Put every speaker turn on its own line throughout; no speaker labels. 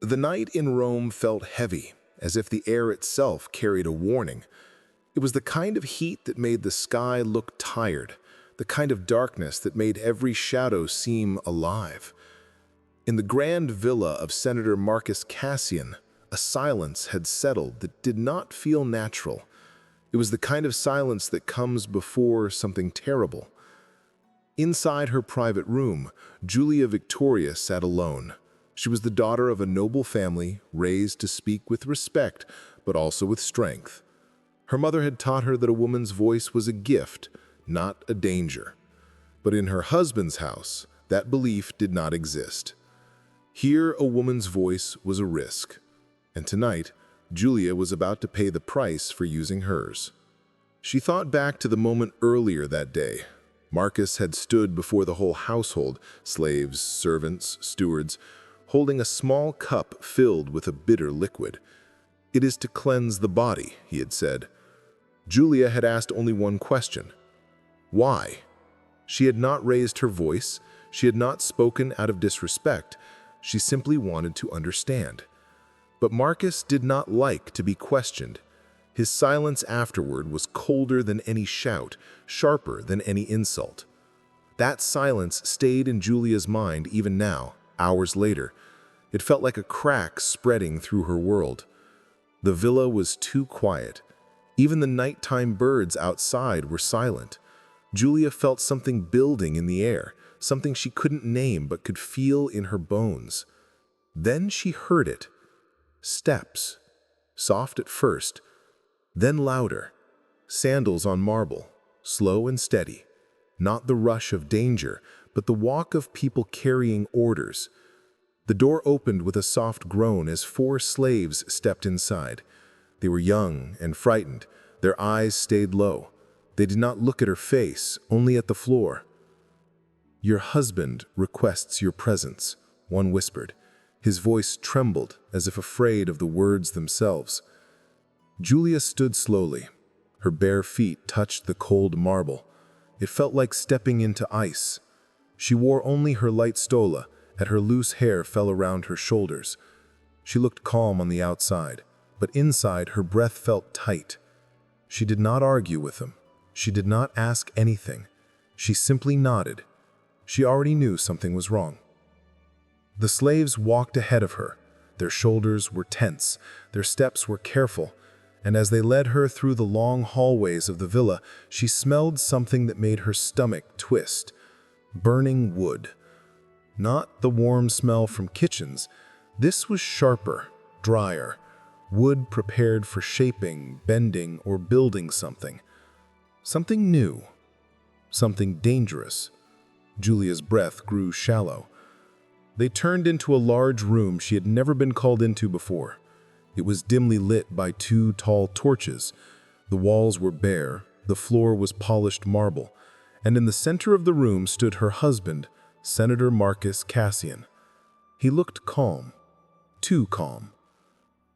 The night in Rome felt heavy, as if the air itself carried a warning. It was the kind of heat that made the sky look tired, the kind of darkness that made every shadow seem alive. In the grand villa of Senator Marcus Cassian, a silence had settled that did not feel natural. It was the kind of silence that comes before something terrible. Inside her private room, Julia Victoria sat alone. She was the daughter of a noble family, raised to speak with respect, but also with strength. Her mother had taught her that a woman's voice was a gift, not a danger. But in her husband's house, that belief did not exist. Here, a woman's voice was a risk. And tonight, Julia was about to pay the price for using hers. She thought back to the moment earlier that day. Marcus had stood before the whole household, slaves, servants, stewards, holding a small cup filled with a bitter liquid. "It is to cleanse the body," he had said. Julia had asked only one question. Why? She had not raised her voice. She had not spoken out of disrespect. She simply wanted to understand. But Marcus did not like to be questioned. His silence afterward was colder than any shout, sharper than any insult. That silence stayed in Julia's mind even now, hours later. It felt like a crack spreading through her world. The villa was too quiet. Even the nighttime birds outside were silent. Julia felt something building in the air, something she couldn't name but could feel in her bones. Then she heard it. Steps. Soft at first, then louder. Sandals on marble, slow and steady. Not the rush of danger, but the walk of people carrying orders. The door opened with a soft groan as 4 slaves stepped inside. They were young and frightened. Their eyes stayed low. They did not look at her face, only at the floor. "Your husband requests your presence," one whispered. His voice trembled as if afraid of the words themselves. Julia stood slowly. Her bare feet touched the cold marble. It felt like stepping into ice. She wore only her light stola, and her loose hair fell around her shoulders. She looked calm on the outside, but inside her breath felt tight. She did not argue with him. She did not ask anything. She simply nodded. She already knew something was wrong. The slaves walked ahead of her. Their shoulders were tense, their steps were careful, and as they led her through the long hallways of the villa, she smelled something that made her stomach twist. Burning wood. Not the warm smell from kitchens. This was sharper, drier. Wood prepared for shaping, bending, or building something. Something new. Something dangerous. Julia's breath grew shallow. They turned into a large room she had never been called into before. It was dimly lit by 2 tall torches. The walls were bare, the floor was polished marble, and in the center of the room stood her husband, Senator Marcus Cassian. He looked calm, too calm.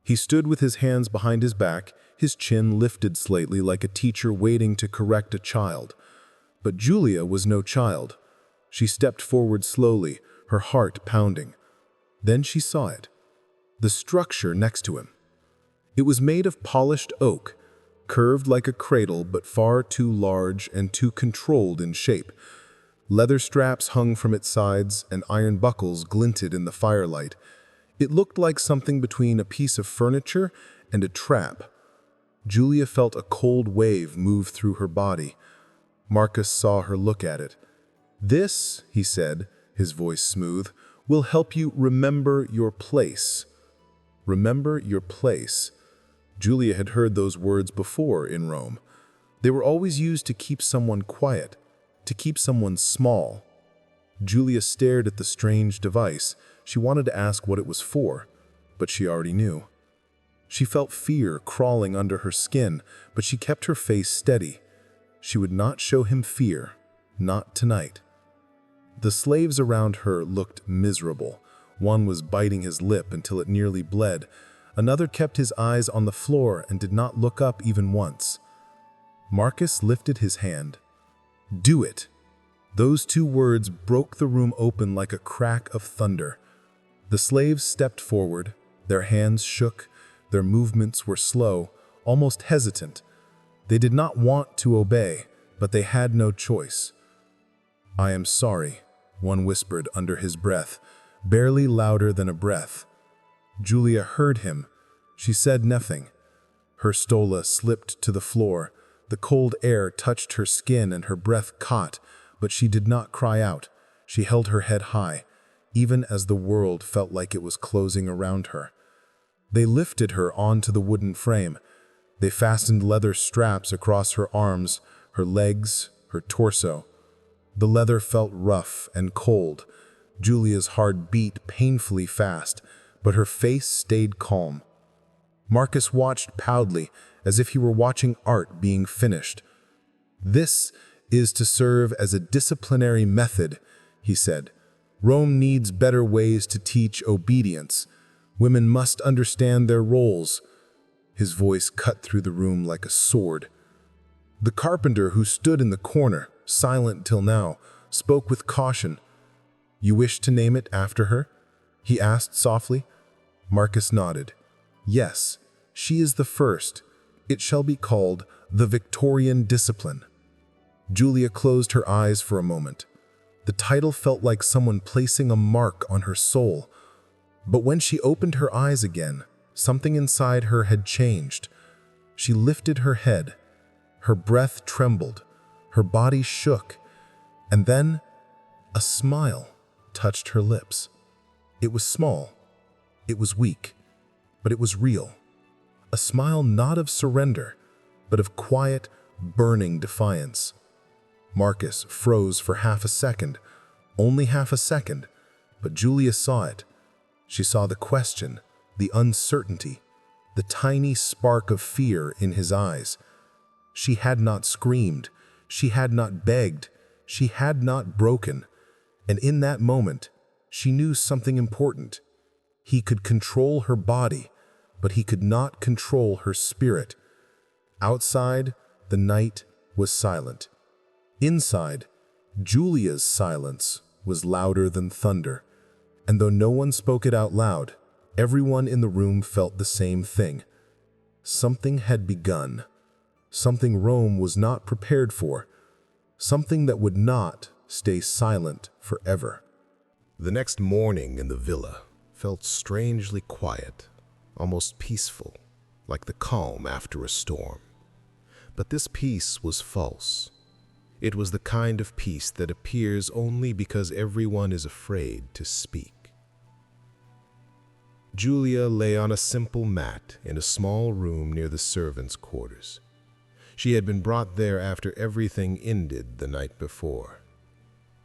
He stood with his hands behind his back, his chin lifted slightly like a teacher waiting to correct a child. But Julia was no child. She stepped forward slowly, her heart pounding. Then she saw it. The structure next to him. It was made of polished oak, curved like a cradle but far too large and too controlled in shape. Leather straps hung from its sides and iron buckles glinted in the firelight. It looked like something between a piece of furniture and a trap. Julia felt a cold wave move through her body. Marcus saw her look at it. "This," he said, his voice smooth, "will help you remember your place." Remember your place. Julia had heard those words before in Rome. They were always used to keep someone quiet, to keep someone small. Julia stared at the strange device. She wanted to ask what it was for, but she already knew. She felt fear crawling under her skin, but she kept her face steady. She would not show him fear, not tonight. The slaves around her looked miserable. One was biting his lip until it nearly bled. Another kept his eyes on the floor and did not look up even once. Marcus lifted his hand. "Do it." Those 2 words broke the room open like a crack of thunder. The slaves stepped forward, their hands shook, their movements were slow, almost hesitant. They did not want to obey, but they had no choice. "I am sorry," one whispered under his breath, barely louder than a breath. Julia heard him. She said nothing. Her stola slipped to the floor. The cold air touched her skin and her breath caught, but she did not cry out. She held her head high, even as the world felt like it was closing around her. They lifted her onto the wooden frame. They fastened leather straps across her arms, her legs, her torso. The leather felt rough and cold. Julia's heart beat painfully fast, but her face stayed calm. Marcus watched proudly, as if he were watching art being finished. "This is to serve as a disciplinary method," he said. "Rome needs better ways to teach obedience. Women must understand their roles." His voice cut through the room like a sword. The carpenter, who stood in the corner, silent till now, spoke with caution. "You wish to name it after her?" he asked softly. Marcus nodded. "Yes, she is the first. It shall be called the Victorian Discipline." Julia closed her eyes for a moment. The title felt like someone placing a mark on her soul. But when she opened her eyes again, something inside her had changed. She lifted her head. Her breath trembled. Her body shook. And then a smile touched her lips. It was small. It was weak. But it was real. A smile not of surrender, but of quiet, burning defiance. Marcus froze for half a second, only half a second, but Julia saw it. She saw the question, the uncertainty, the tiny spark of fear in his eyes. She had not screamed, she had not begged, she had not broken, and in that moment, she knew something important. He could control her body, but he could not control her spirit. Outside, the night was silent. Inside, Julia's silence was louder than thunder, and though no one spoke it out loud, everyone in the room felt the same thing. Something had begun, something Rome was not prepared for, something that would not stay silent forever.
The next morning in the villa felt strangely quiet, almost peaceful, like the calm after a storm. But this peace was false. It was the kind of peace that appears only because everyone is afraid to speak. Julia lay on a simple mat in a small room near the servants' quarters. She had been brought there after everything ended the night before.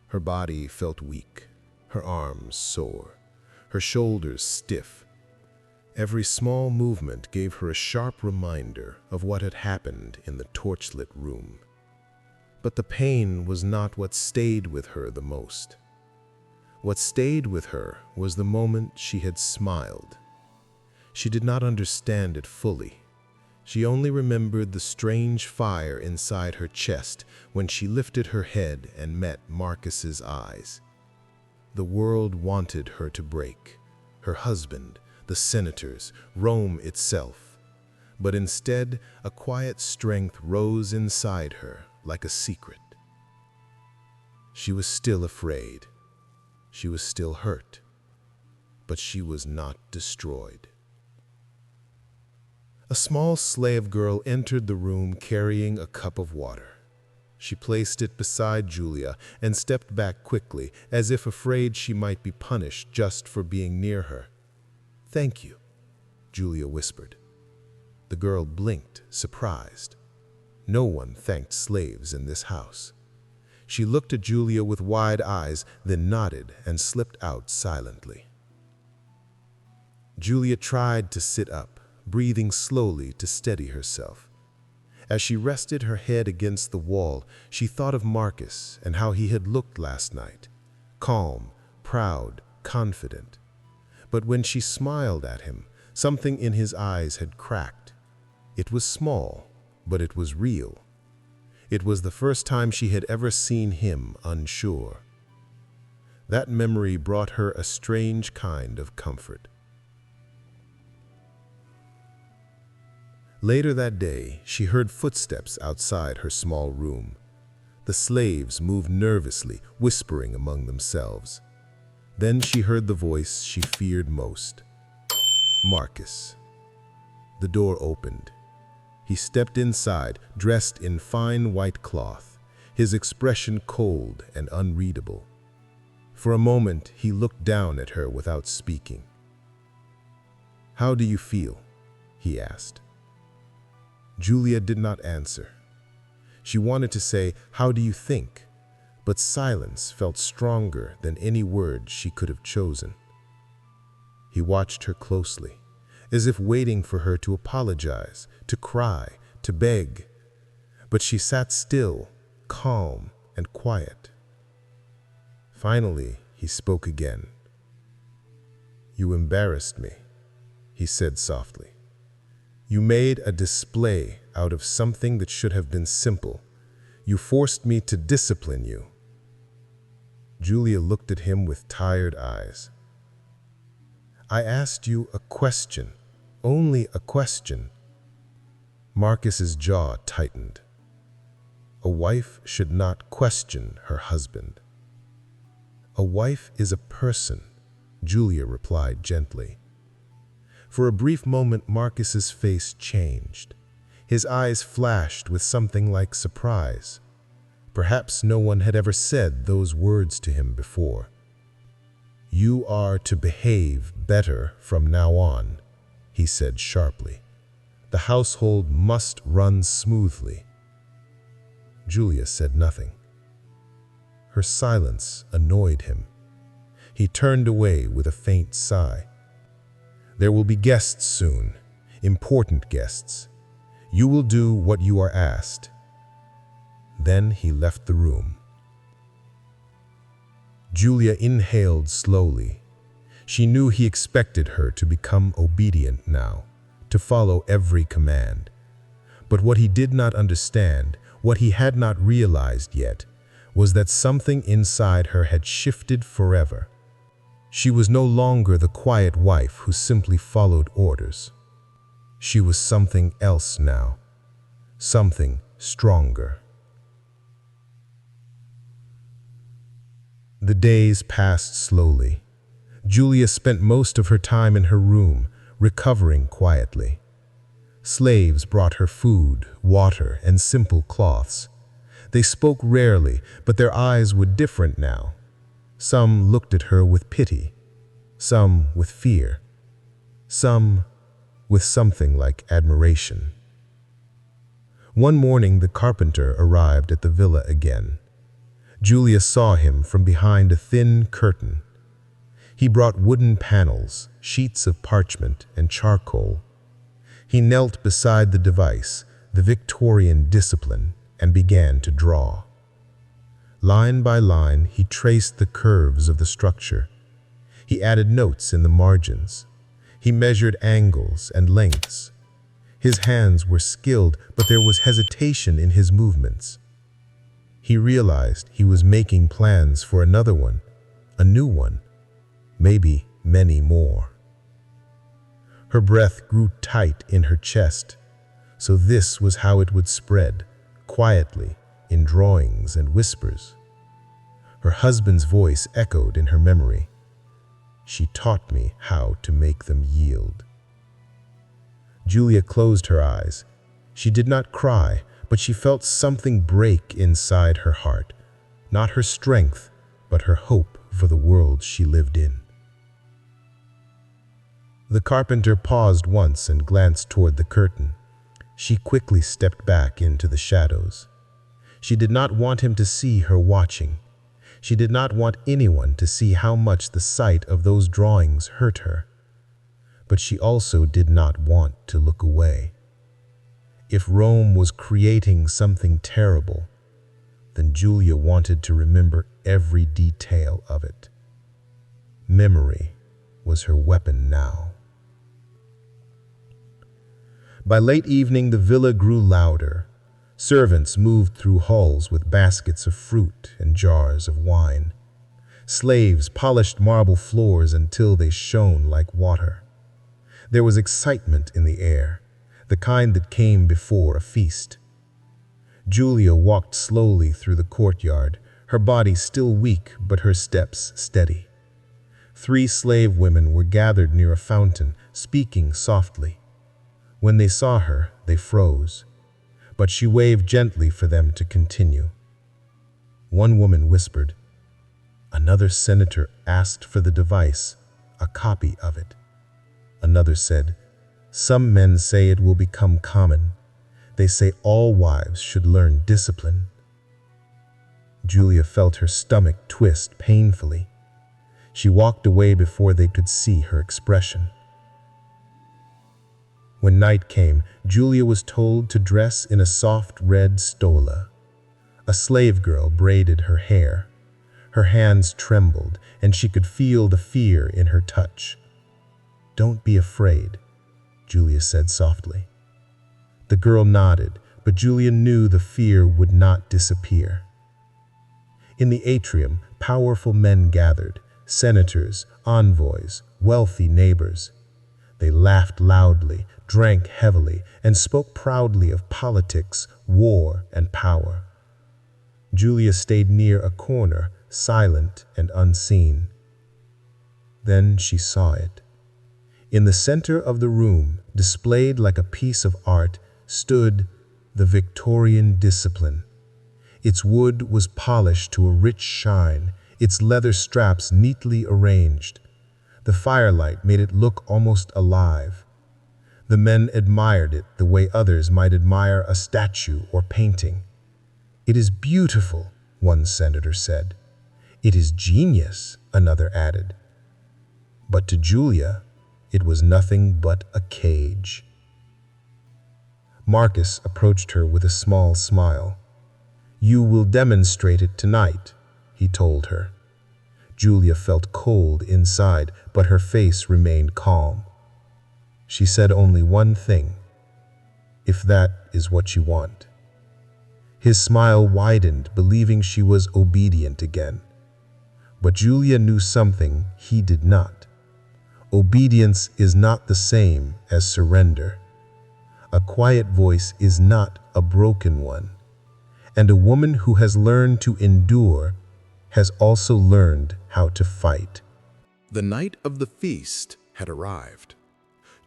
Her body felt weak, her arms sore, her shoulders stiff. Every small movement gave her a sharp reminder of what had happened in the torchlit room. But the pain was not what stayed with her the most. What stayed with her was the moment she had smiled. She did not understand it fully. She only remembered the strange fire inside her chest when she lifted her head and met Marcus's eyes. The world wanted her to break, her husband, the senators, Rome itself. But instead, a quiet strength rose inside her like a secret. She was still afraid. She was still hurt. But she was not destroyed. A small slave girl entered the room carrying a cup of water. She placed it beside Julia and stepped back quickly, as if afraid she might be punished just for being near her. "Thank you," Julia whispered. The girl blinked, surprised. No one thanked slaves in this house. She looked at Julia with wide eyes, then nodded and slipped out silently. Julia tried to sit up, breathing slowly to steady herself. As she rested her head against the wall, she thought of Marcus and how he had looked last night, calm, proud, confident. But when she smiled at him, something in his eyes had cracked. It was small, but it was real. It was the first time she had ever seen him unsure. That memory brought her a strange kind of comfort. Later that day, she heard footsteps outside her small room. The slaves moved nervously, whispering among themselves. Then she heard the voice she feared most. Marcus. The door opened. He stepped inside, dressed in fine white cloth, his expression cold and unreadable. For a moment, he looked down at her without speaking. "How do you feel?" he asked. Julia did not answer. She wanted to say, "How do you think?" but silence felt stronger than any word she could have chosen. He watched her closely, as if waiting for her to apologize, to cry, to beg. But she sat still, calm and quiet. Finally, he spoke again. "You embarrassed me," he said softly. "You made a display out of something that should have been simple. You forced me to discipline you." Julia looked at him with tired eyes. "I asked you a question, only a question." Marcus's jaw tightened. A wife should not question her husband. "A wife is a person," Julia replied gently. For a brief moment, Marcus's face changed. His eyes flashed with something like surprise. Perhaps no one had ever said those words to him before. "You are to behave better from now on," he said sharply. "The household must run smoothly." Julia said nothing. Her silence annoyed him. He turned away with a faint sigh. "There will be guests soon, important guests. You will do what you are asked." Then he left the room. Julia inhaled slowly. She knew he expected her to become obedient now, to follow every command. But what he did not understand, what he had not realized yet, was that something inside her had shifted forever. She was no longer the quiet wife who simply followed orders. She was something else now, something stronger. The days passed slowly. Julia spent most of her time in her room, recovering quietly. Slaves brought her food, water, and simple cloths. They spoke rarely, but their eyes were different now. Some looked at her with pity, some with fear, some with something like admiration. One morning, the carpenter arrived at the villa again. Julia saw him from behind a thin curtain. He brought wooden panels, sheets of parchment, and charcoal. He knelt beside the device, the Victorian discipline, and began to draw. Line by line, he traced the curves of the structure. He added notes in the margins. He measured angles and lengths. His hands were skilled, but there was hesitation in his movements. He realized he was making plans for another one, a new one, maybe many more. Her breath grew tight in her chest, so this was how it would spread, quietly, in drawings and whispers. Her husband's voice echoed in her memory. "She taught me how to make them yield." Julia closed her eyes. She did not cry, but she felt something break inside her heart, not her strength, but her hope for the world she lived in. The carpenter paused once and glanced toward the curtain. She quickly stepped back into the shadows. She did not want him to see her watching. She did not want anyone to see how much the sight of those drawings hurt her. But she also did not want to look away. If Rome was creating something terrible, then Julia wanted to remember every detail of it. Memory was her weapon now. By late evening, the villa grew louder. Servants moved through halls with baskets of fruit and jars of wine. Slaves polished marble floors until they shone like water. There was excitement in the air, the kind that came before a feast. Julia walked slowly through the courtyard, her body still weak but her steps steady. 3 slave women were gathered near a fountain, speaking softly. When they saw her, they froze, but she waved gently for them to continue. One woman whispered, "Another senator asked for the device, a copy of it." Another said, "Some men say it will become common. They say all wives should learn discipline." Julia felt her stomach twist painfully. She walked away before they could see her expression. When night came, Julia was told to dress in a soft red stola. A slave girl braided her hair. Her hands trembled, and she could feel the fear in her touch. "Don't be afraid," Julia said softly. The girl nodded, but Julia knew the fear would not disappear. In the atrium, powerful men gathered, senators, envoys, wealthy neighbors. They laughed loudly, drank heavily, and spoke proudly of politics, war, and power. Julia stayed near a corner, silent and unseen. Then she saw it. In the center of the room, displayed like a piece of art, stood the Victorian discipline. Its wood was polished to a rich shine, its leather straps neatly arranged. The firelight made it look almost alive. The men admired it the way others might admire a statue or painting. "It is beautiful," one senator said. "It is genius," another added. But to Julia, it was nothing but a cage. Marcus approached her with a small smile. "You will demonstrate it tonight," he told her. Julia felt cold inside, but her face remained calm. She said only one thing, "If that is what you want." His smile widened, believing she was obedient again. But Julia knew something he did not. Obedience is not the same as surrender. A quiet voice is not a broken one. And a woman who has learned to endure has also learned how to fight.
The night of the feast had arrived.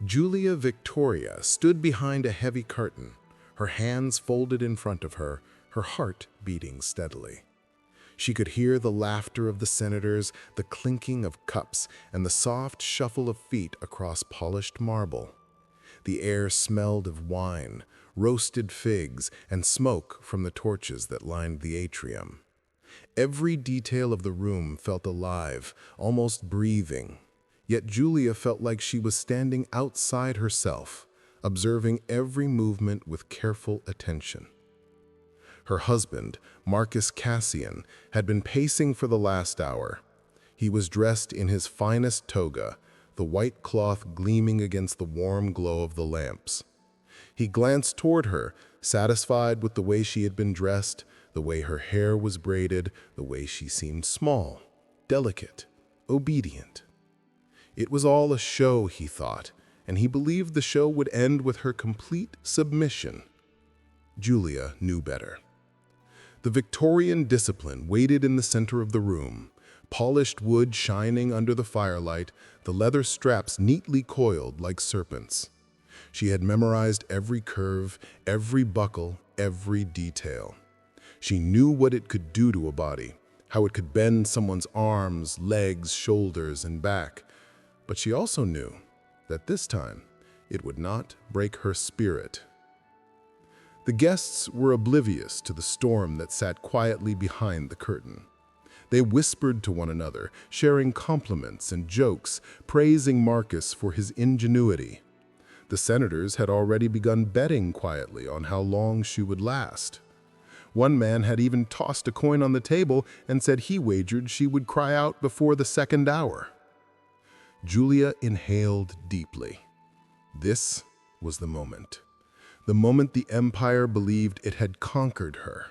Julia Victoria stood behind a heavy curtain, her hands folded in front of her, her heart beating steadily. She could hear the laughter of the senators, the clinking of cups, and the soft shuffle of feet across polished marble. The air smelled of wine, roasted figs, and smoke from the torches that lined the atrium. Every detail of the room felt alive, almost breathing. Yet Julia felt like she was standing outside herself, observing every movement with careful attention. Her husband, Marcus Cassian, had been pacing for the last hour. He was dressed in his finest toga, the white cloth gleaming against the warm glow of the lamps. He glanced toward her, satisfied with the way she had been dressed, the way her hair was braided, the way she seemed small, delicate, obedient. It was all a show, he thought, and he believed the show would end with her complete submission. Julia knew better. The Victorian discipline waited in the center of the room, polished wood shining under the firelight, the leather straps neatly coiled like serpents. She had memorized every curve, every buckle, every detail. She knew what it could do to a body, how it could bend someone's arms, legs, shoulders, and back. But she also knew that this time it would not break her spirit. The guests were oblivious to the storm that sat quietly behind the curtain. They whispered to one another, sharing compliments and jokes, praising Marcus for his ingenuity. The senators had already begun betting quietly on how long she would last. One man had even tossed a coin on the table and said he wagered she would cry out before the second hour. Julia inhaled deeply. This was the moment the empire believed it had conquered her.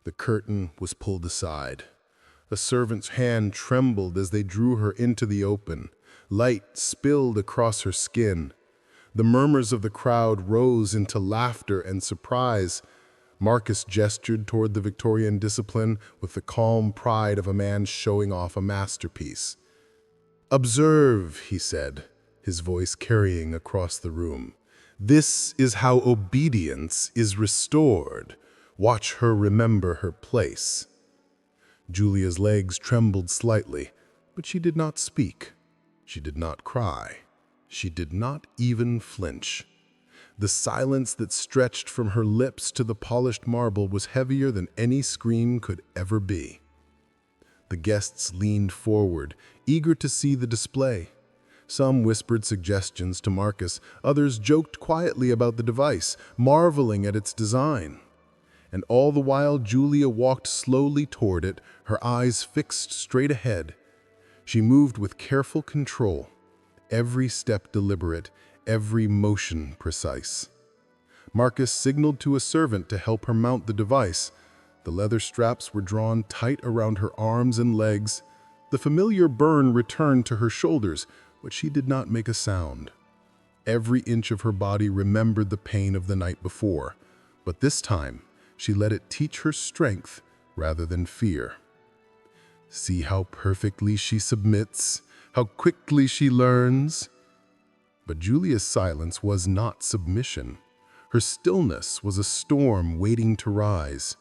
The curtain was pulled aside.
A servant's hand trembled as they drew her into the open. Light spilled across her skin. The murmurs of the crowd rose into laughter and surprise. Marcus gestured toward the Victorian discipline with the calm pride of a man showing off a masterpiece. "Observe," he said, his voice carrying across the room. "This is how obedience is restored. Watch her remember her place." Julia's legs trembled slightly, but she did not speak. She did not cry. She did not even flinch. The silence that stretched from her lips to the polished marble was heavier than any scream could ever be. The guests leaned forward, eager to see the display. Some whispered suggestions to Marcus, others joked quietly about the device, marveling at its design. And all the while Julia walked slowly toward it, her eyes fixed straight ahead. She moved with careful control, every step deliberate, every motion precise. Marcus signaled to a servant to help her mount the device. The leather straps were drawn tight around her arms and legs. The familiar burn returned to her shoulders, but she did not make a sound. Every inch of her body remembered the pain of the night before, but this time she let it teach her strength rather than fear. See how perfectly she submits, how quickly she learns. But Julia's silence was not submission. Her stillness was a storm waiting to rise.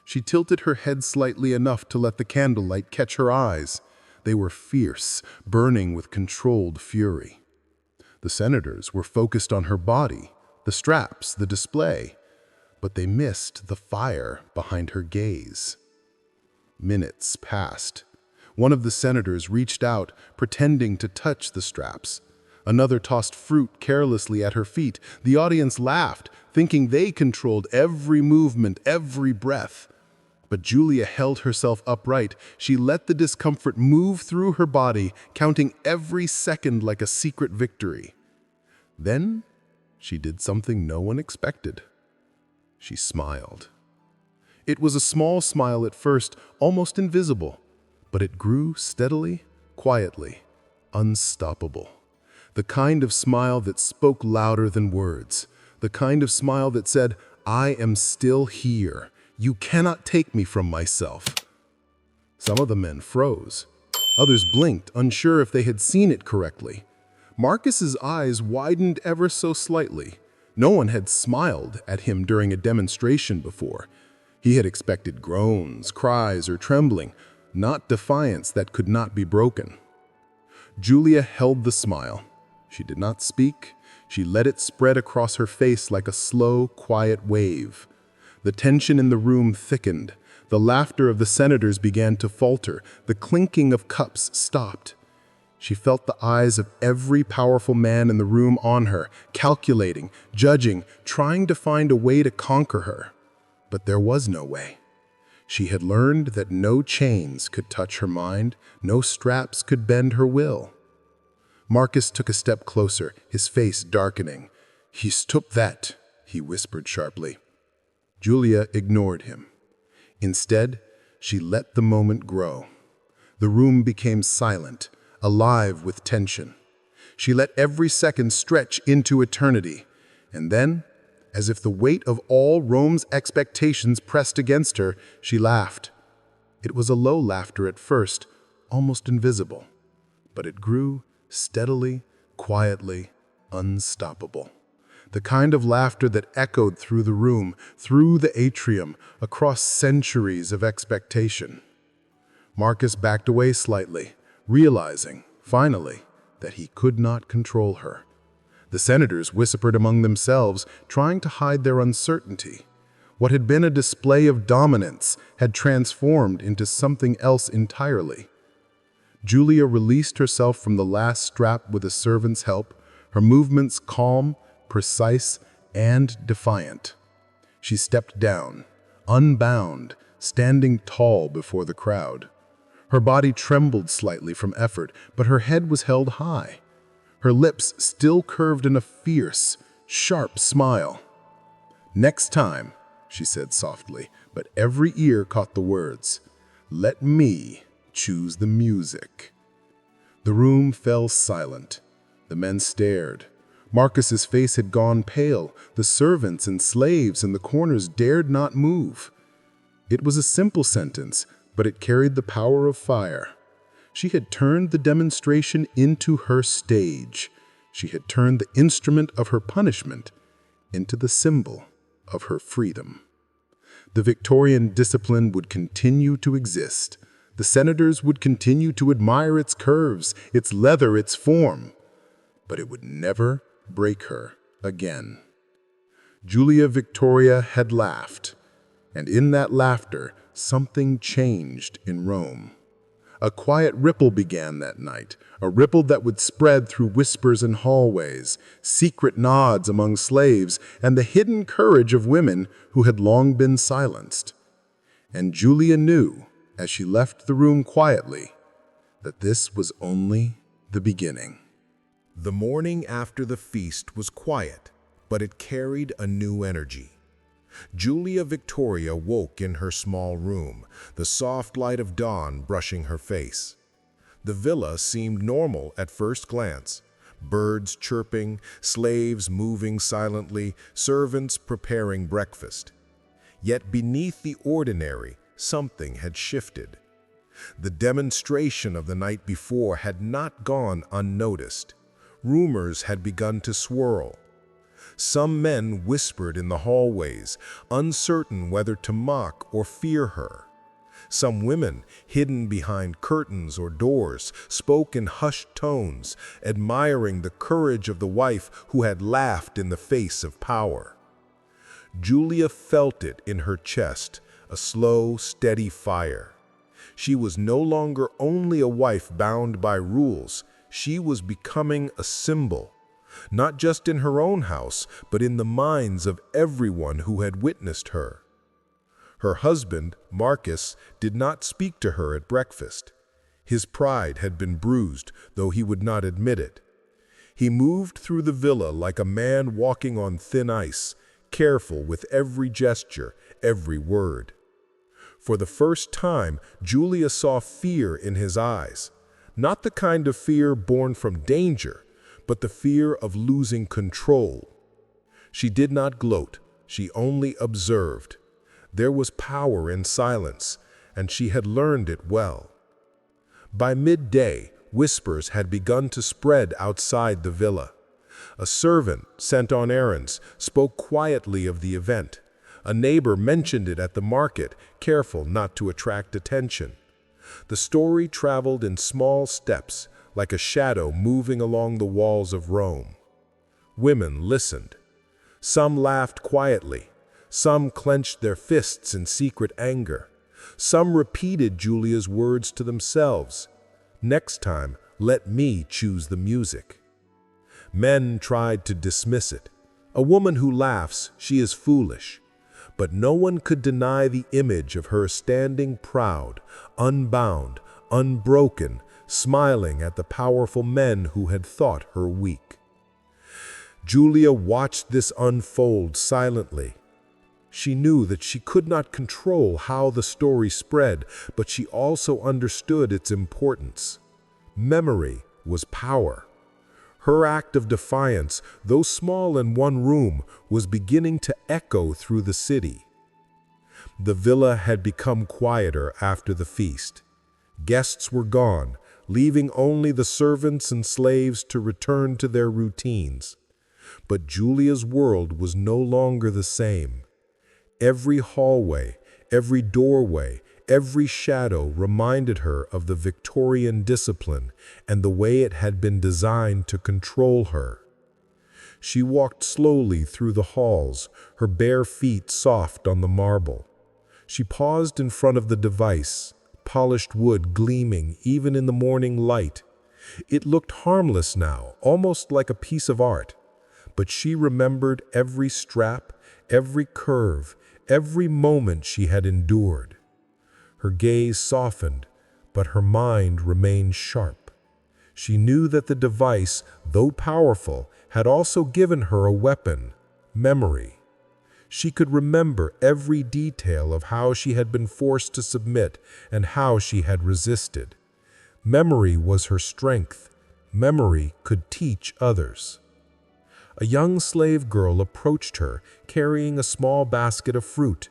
She tilted her head slightly enough to let the candlelight catch her eyes. They were fierce, burning with controlled fury. The senators were focused on her body, the straps, the display, but they missed the fire behind her gaze. Minutes passed. One of the senators reached out, pretending to touch the straps. Another tossed fruit carelessly at her feet. The audience laughed, thinking they controlled every movement, every breath. But Julia held herself upright. She let the discomfort move through her body, counting every second like a secret victory. Then she did something no one expected. She smiled. It was a small smile at first, almost invisible, but it grew steadily, quietly, unstoppable. The kind of smile that spoke louder than words. The kind of smile that said, "I am still here. You cannot take me from myself." Some of the men froze. Others blinked, unsure if they had seen it correctly. Marcus's eyes widened ever so slightly. No one had smiled at him during a demonstration before. He had expected groans, cries, or trembling, not defiance that could not be broken. Julia held the smile. She did not speak. She let it spread across her face like a slow, quiet wave. The tension in the room thickened. The laughter of the senators began to falter. The clinking of cups stopped. She felt the eyes of every powerful man in the room on her, calculating, judging, trying to find a way to conquer her. But there was no way. She had learned that no chains could touch her mind, no straps could bend her will. Marcus took a step closer, his face darkening. "Stop that," he whispered sharply. Julia ignored him. Instead, she let the moment grow. The room became silent, alive with tension. She let every second stretch into eternity. And then, as if the weight of all Rome's expectations pressed against her, she laughed. It was a low laughter at first, almost invisible. But it grew steadily, quietly, unstoppable. The kind of laughter that echoed through the room, through the atrium, across centuries of expectation. Marcus backed away slightly, realizing, finally, that he could not control her. The senators whispered among themselves, trying to hide their uncertainty. What had been a display of dominance had transformed into something else entirely. Julia released herself from the last strap with a servant's help, her movements calm, precise, and defiant. She stepped down, unbound, standing tall before the crowd. Her body trembled slightly from effort, but her head was held high. Her lips still curved in a fierce, sharp smile. "Next time," she said softly, but every ear caught the words, "let me choose the music." The room fell silent. The men stared. Marcus's face had gone pale. The servants and slaves in the corners dared not move. It was a simple sentence, but it carried the power of fire. She had turned the demonstration into her stage. She had turned the instrument of her punishment into the symbol of her freedom. The Victorian discipline would continue to exist. The senators would continue to admire its curves, its leather, its form. But it would never break her again. Julia Victoria had laughed, and in that laughter, something changed in Rome. A quiet ripple began that night, a ripple that would spread through whispers in hallways, secret nods among slaves, and the hidden courage of women who had long been silenced. And Julia knew, as she left the room quietly, that this was only the beginning.
The morning after the feast was quiet, but it carried a new energy. Julia Victoria woke in her small room, the soft light of dawn brushing her face. The villa seemed normal at first glance. Birds chirping, slaves moving silently, servants preparing breakfast. Yet beneath the ordinary, something had shifted. The demonstration of the night before had not gone unnoticed. Rumors had begun to swirl. Some men whispered in the hallways, uncertain whether to mock or fear her. Some women, hidden behind curtains or doors, spoke in hushed tones, admiring the courage of the wife who had laughed in the face of power. Julia felt it in her chest, a slow, steady fire. She was no longer only a wife bound by rules, she was becoming a symbol. Not just in her own house, but in the minds of everyone who had witnessed her. Her husband, Marcus, did not speak to her at breakfast. His pride had been bruised, though he would not admit it. He moved through the villa like a man walking on thin ice, careful with every gesture, every word. For the first time, Julia saw fear in his eyes. Not the kind of fear born from danger, but the fear of losing control. She did not gloat, she only observed. There was power in silence, and she had learned it well. By midday, whispers had begun to spread outside the villa. A servant, sent on errands, spoke quietly of the event. A neighbor mentioned it at the market, careful not to attract attention. The story traveled in small steps, like a shadow moving along the walls of Rome. Women listened. Some laughed quietly. Some clenched their fists in secret anger. Some repeated Julia's words to themselves. "Next time, let me choose the music." Men tried to dismiss it. A woman who laughs, she is foolish. But no one could deny the image of her standing proud, unbound, unbroken, smiling at the powerful men who had thought her weak. Julia watched this unfold silently. She knew that she could not control how the story spread, but she also understood its importance. Memory was power. Her act of defiance, though small in one room, was beginning to echo through the city. The villa had become quieter after the feast. Guests were gone, leaving only the servants and slaves to return to their routines. But Julia's world was no longer the same. Every hallway, every doorway, every shadow reminded her of the Victorian discipline and the way it had been designed to control her. She walked slowly through the halls, her bare feet soft on the marble. She paused in front of the device, polished wood gleaming even in the morning light. It looked harmless now, almost like a piece of art. But she remembered every strap, every curve, every moment she had endured. Her gaze softened, but her mind remained sharp. She knew that the device, though powerful, had also given her a weapon, memory.
She could remember every detail of how she had been forced to submit and how she had resisted. Memory was her strength. Memory could teach others. A young slave girl approached her, carrying a small basket of fruit.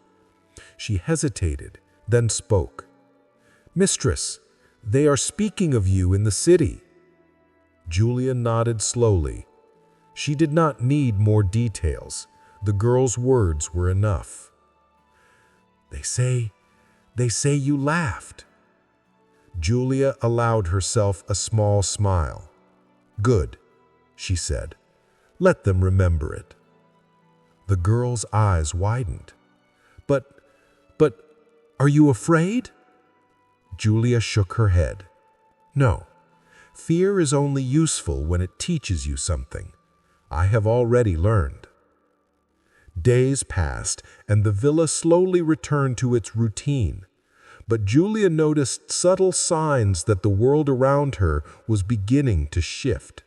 She hesitated, then spoke. "Mistress, they are speaking of you in the city." Julia nodded slowly. She did not need more details. The girl's words were enough. They say you laughed." Julia allowed herself a small smile. "Good," she said. "Let them remember it." The girl's eyes widened. But, are you afraid?" Julia shook her head. "No. Fear is only useful when it teaches you something. I have already learned." Days passed, and the villa slowly returned to its routine. But Julia noticed subtle signs that the world around her was beginning to shift.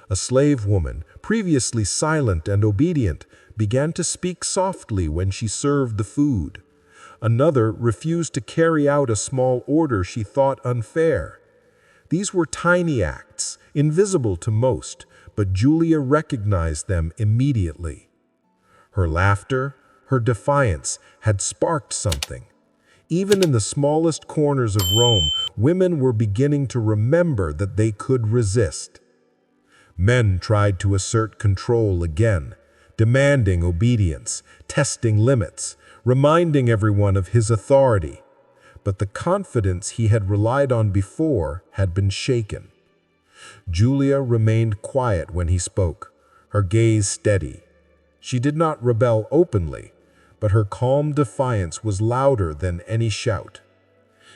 A slave woman, previously silent and obedient, began to speak softly when she served the food. Another refused to carry out a small order she thought unfair. These were tiny acts, invisible to most, but Julia recognized them immediately. Her laughter, her defiance, had sparked something. Even in the smallest corners of Rome, women were beginning to remember that they could resist. Men tried to assert control again, demanding obedience, testing limits, reminding everyone of his authority. But the confidence he had relied on before had been shaken. Julia remained quiet when he spoke, her gaze steady. She did not rebel openly, but her calm defiance was louder than any shout.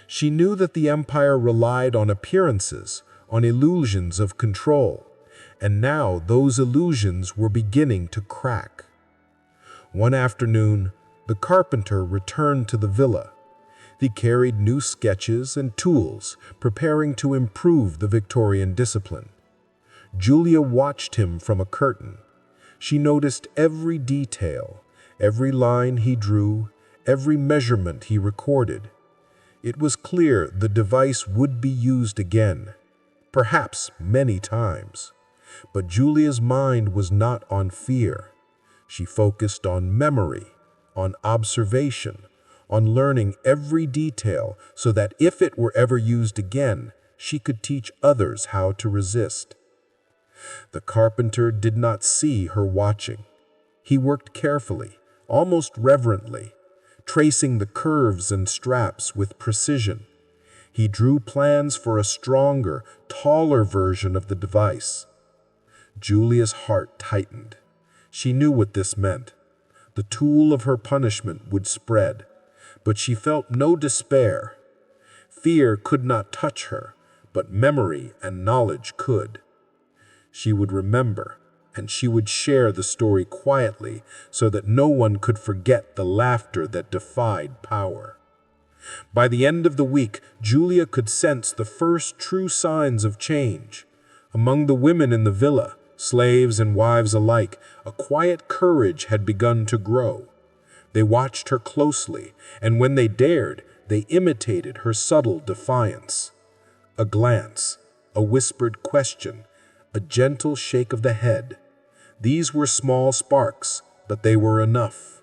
She knew that the empire relied on appearances, on illusions of control, and now those illusions were beginning to crack. One afternoon, the carpenter returned to the villa. He carried new sketches and tools, preparing to improve the Victorian discipline. Julia watched him from a curtain. She noticed every detail, every line he drew, every measurement he recorded. It was clear the device would be used again, perhaps many times. But Julia's mind was not on fear. She focused on memory, on observation, on learning every detail so that if it were ever used again, she could teach others how to resist. The carpenter did not see her watching. He worked carefully, almost reverently, tracing the curves and straps with precision. He drew plans for a stronger, taller version of the device. Julia's heart tightened. She knew what this meant. The tool of her punishment would spread, but she felt no despair. Fear could not touch her, but memory and knowledge could. She would remember, and she would share the story quietly so that no one could forget the laughter that defied power. By the end of the week, Julia could sense the first true signs of change. Among the women in the villa, slaves and wives alike, a quiet courage had begun to grow. They watched her closely, and when they dared, they imitated her subtle defiance. A glance, a whispered question, a gentle shake of the head. These were small sparks, but they were enough.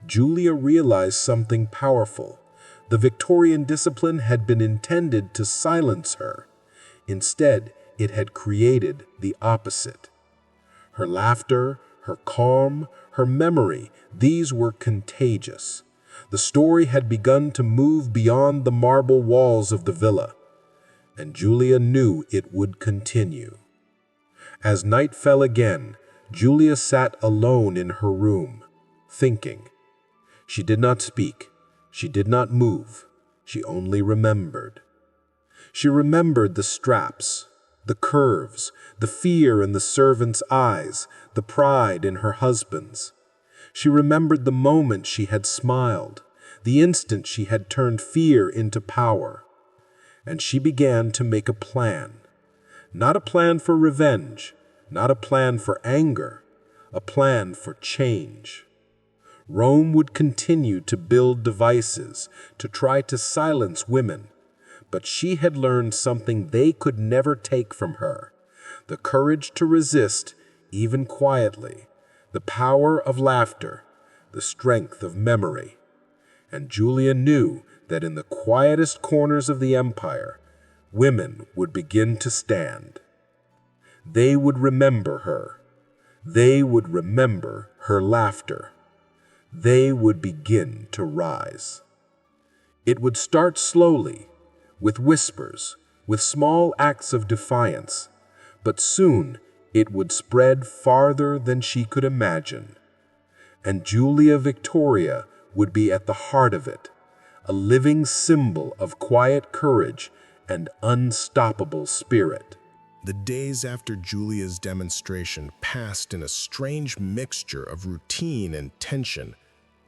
Julia realized something powerful. The Victorian discipline had been intended to silence her. Instead, it had created the opposite. Her laughter, her calm, her memory, these were contagious. The story had begun to move beyond the marble walls of the villa, and Julia knew it would continue. As night fell again, Julia sat alone in her room, thinking. She did not speak. She did not move. She only remembered. She remembered the straps, the curves, the fear in the servant's eyes, the pride in her husband's. She remembered the moment she had smiled, the instant she had turned fear into power. And she began to make a plan. Not a plan for revenge, not a plan for anger, a plan for change.
Rome would continue to build devices to try to silence women, but she had learned something they could never take from her: the courage to resist, even quietly, the power of laughter, the strength of memory. And Julia knew that in the quietest corners of the empire, women would begin to stand. They would remember her. They would remember her laughter. They would begin to rise. It would start slowly, with whispers, with small acts of defiance, but soon it would spread farther than she could imagine. And Julia Victoria would be at the heart of it, a living symbol of quiet courage and unstoppable spirit.
The days after Julia's demonstration passed in a strange mixture of routine and tension.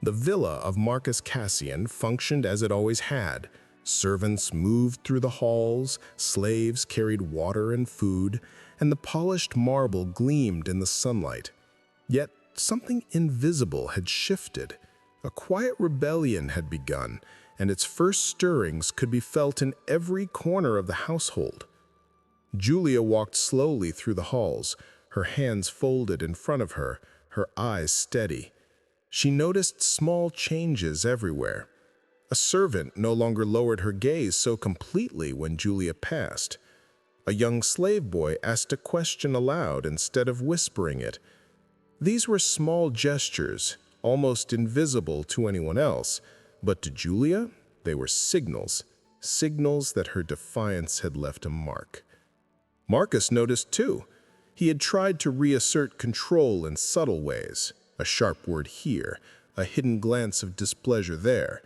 The villa of Marcus Cassian functioned as it always had. Servants moved through the halls, slaves carried water and food, and the polished marble gleamed in the sunlight. Yet something invisible had shifted. A quiet rebellion had begun, and its first stirrings could be felt in every corner of the household. Julia walked slowly through the halls, her hands folded in front of her, her eyes steady. She noticed small changes everywhere. A servant no longer lowered her gaze so completely when Julia passed. A young slave boy asked a question aloud instead of whispering it. These were small gestures, almost invisible to anyone else, but to Julia, they were signals that her defiance had left a mark. Marcus noticed too. He had tried to reassert control in subtle ways, a sharp word here, a hidden glance of displeasure there.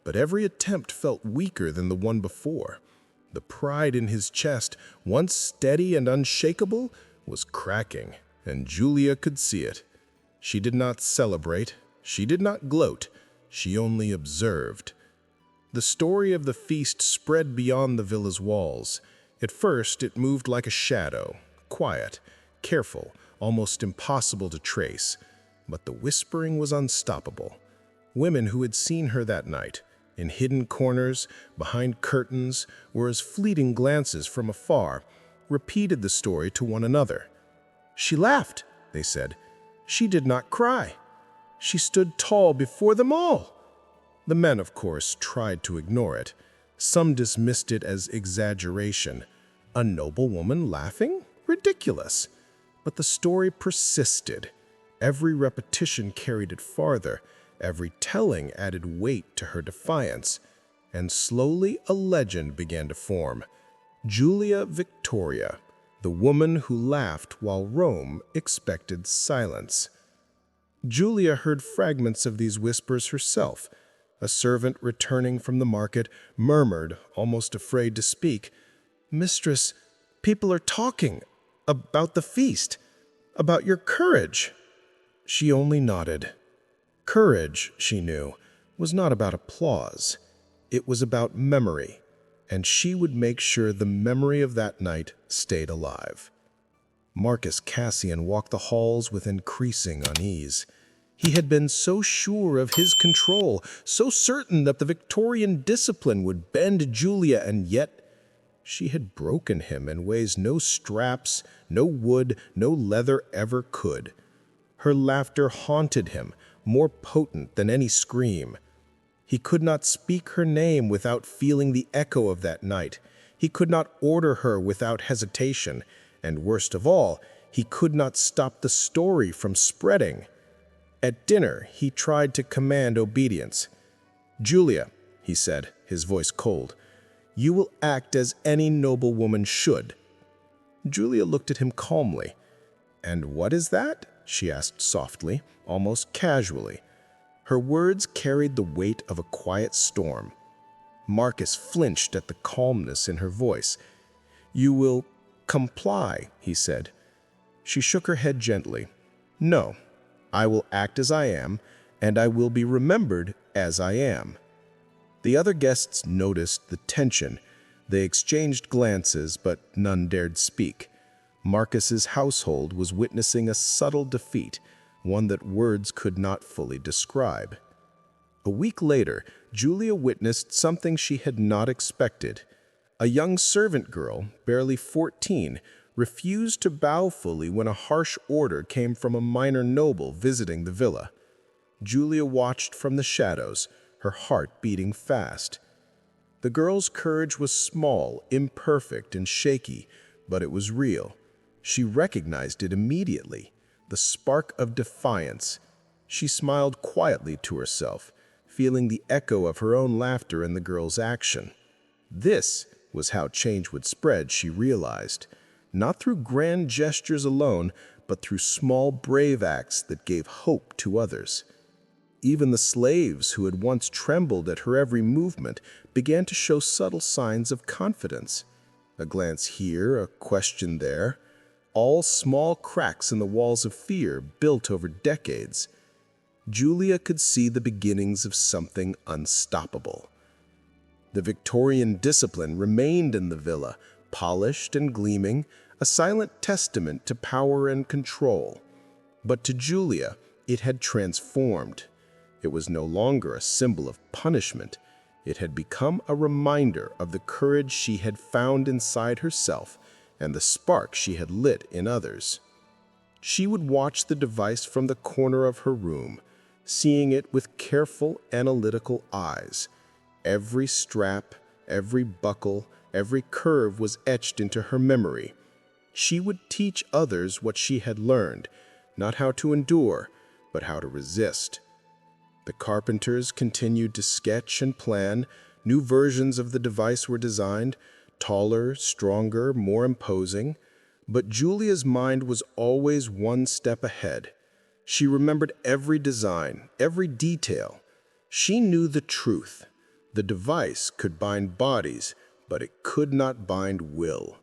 But every attempt felt weaker than the one before. The pride in his chest, once steady and unshakable, was cracking, and Julia could see it. She did not celebrate, she did not gloat, she only observed. The story of the feast spread beyond the villa's walls. At first, it moved like a shadow, quiet, careful, almost impossible to trace. But the whispering was unstoppable. Women who had seen her that night, in hidden corners, behind curtains, or as fleeting glances from afar, repeated the story to one another. "She laughed," they said. "She did not cry. She stood tall before them all." The men, of course, tried to ignore it. Some dismissed it as exaggeration. A noble woman laughing? Ridiculous. But the story persisted. Every repetition carried it farther. Every telling added weight to her defiance. And slowly a legend began to form. Julia Victoria, the woman who laughed while Rome expected silence. Julia heard fragments of these whispers herself. A servant returning from the market murmured, almost afraid to speak, "Mistress, people are talking about the feast, about your courage." She only nodded. Courage, she knew, was not about applause. It was about memory, and she would make sure the memory of that night stayed alive. Marcus Cassian walked the halls with increasing unease. He had been so sure of his control, so certain that the Victorian discipline would bend Julia, and yet she had broken him in ways no straps, no wood, no leather ever could. Her laughter haunted him, more potent than any scream. He could not speak her name without feeling the echo of that night. He could not order her without hesitation, and worst of all, he could not stop the story from spreading. At dinner, he tried to command obedience. "Julia," he said, his voice cold, "you will act as any noble woman should." Julia looked at him calmly. "And what is that?" she asked softly, almost casually. Her words carried the weight of a quiet storm. Marcus flinched at the calmness in her voice. "You will comply," he said. She shook her head gently. "No, I will act as I am, and I will be remembered as I am." The other guests noticed the tension. They exchanged glances, but none dared speak. Marcus's household was witnessing a subtle defeat,
one that words could not fully describe. A week later, Julia witnessed something she had not expected. A young servant girl, barely 14, refused to bow fully when a harsh order came from a minor noble visiting the villa. Julia watched from the shadows, her heart beating fast. The girl's courage was small, imperfect, and shaky, but it was real. She recognized it immediately, the spark of defiance. She smiled quietly to herself, feeling the echo of her own laughter in the girl's action. This was how change would spread, she realized, not through grand gestures alone, but through small, brave acts that gave hope to others. Even the slaves who had once trembled at her every movement began to show subtle signs of confidence. A glance here, a question there, all small cracks in the walls of fear built over decades. Julia could see the beginnings of something unstoppable. The Victorian discipline remained in the villa, polished and gleaming, a silent testament to power and control. But to Julia, it had transformed. It was no longer a symbol of punishment. It had become a reminder of the courage she had found inside herself and the spark she had lit in others. She would watch the device from the corner of her room, seeing it with careful, analytical eyes. Every strap, every buckle, every curve was etched into her memory. She would teach others what she had learned, not how to endure, but how to resist. The carpenters continued to sketch and plan. New versions of the device were designed, taller, stronger, more imposing. But Julia's mind was always one step ahead. She remembered every design, every detail. She knew the truth. The device could bind bodies, but it could not bind will.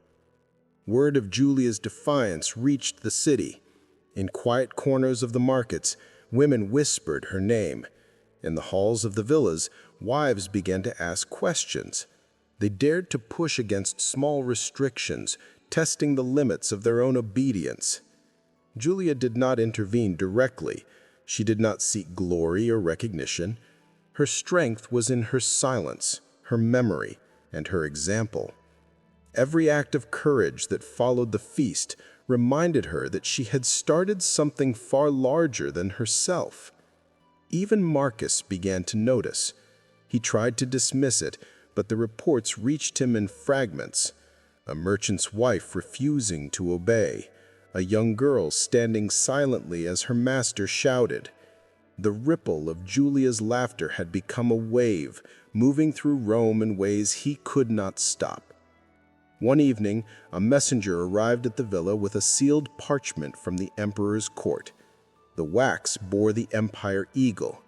Word of Julia's defiance reached the city. In quiet corners of the markets, women whispered her name. In the halls of the villas, wives began to ask questions. They dared to push against small restrictions, testing the limits of their own obedience. Julia did not intervene directly. She did not seek glory or recognition. Her strength was in her silence, her memory, and her example. Every act of courage that followed the feast reminded her that she had started something far larger than herself. Even Marcus began to notice. He tried to dismiss it, but the reports reached him in fragments. A merchant's wife refusing to obey. A young girl standing silently as her master shouted. The ripple of Julia's laughter had become a wave, moving through Rome in ways he could not stop. One evening, a messenger arrived at the villa with a sealed parchment from the emperor's court. The wax bore the empire eagle.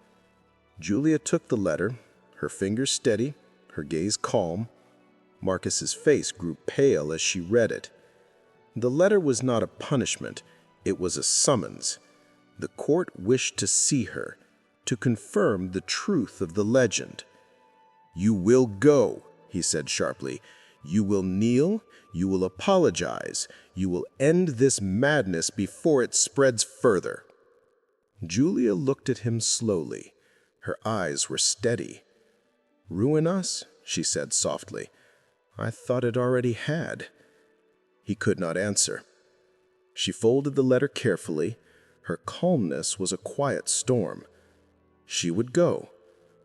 Julia took the letter, her fingers steady, her gaze calm. Marcus's face grew pale as she read it. The letter was not a punishment, it was a summons. The court wished to see her, to confirm the truth of the legend. "You will go," he said sharply. "You will kneel, you will apologize, you will end this madness before it spreads further." Julia looked at him slowly. Her eyes were steady. "Ruin us?" she said softly. "I thought it already had." He could not answer. She folded the letter carefully. Her calmness was a quiet storm. She would go,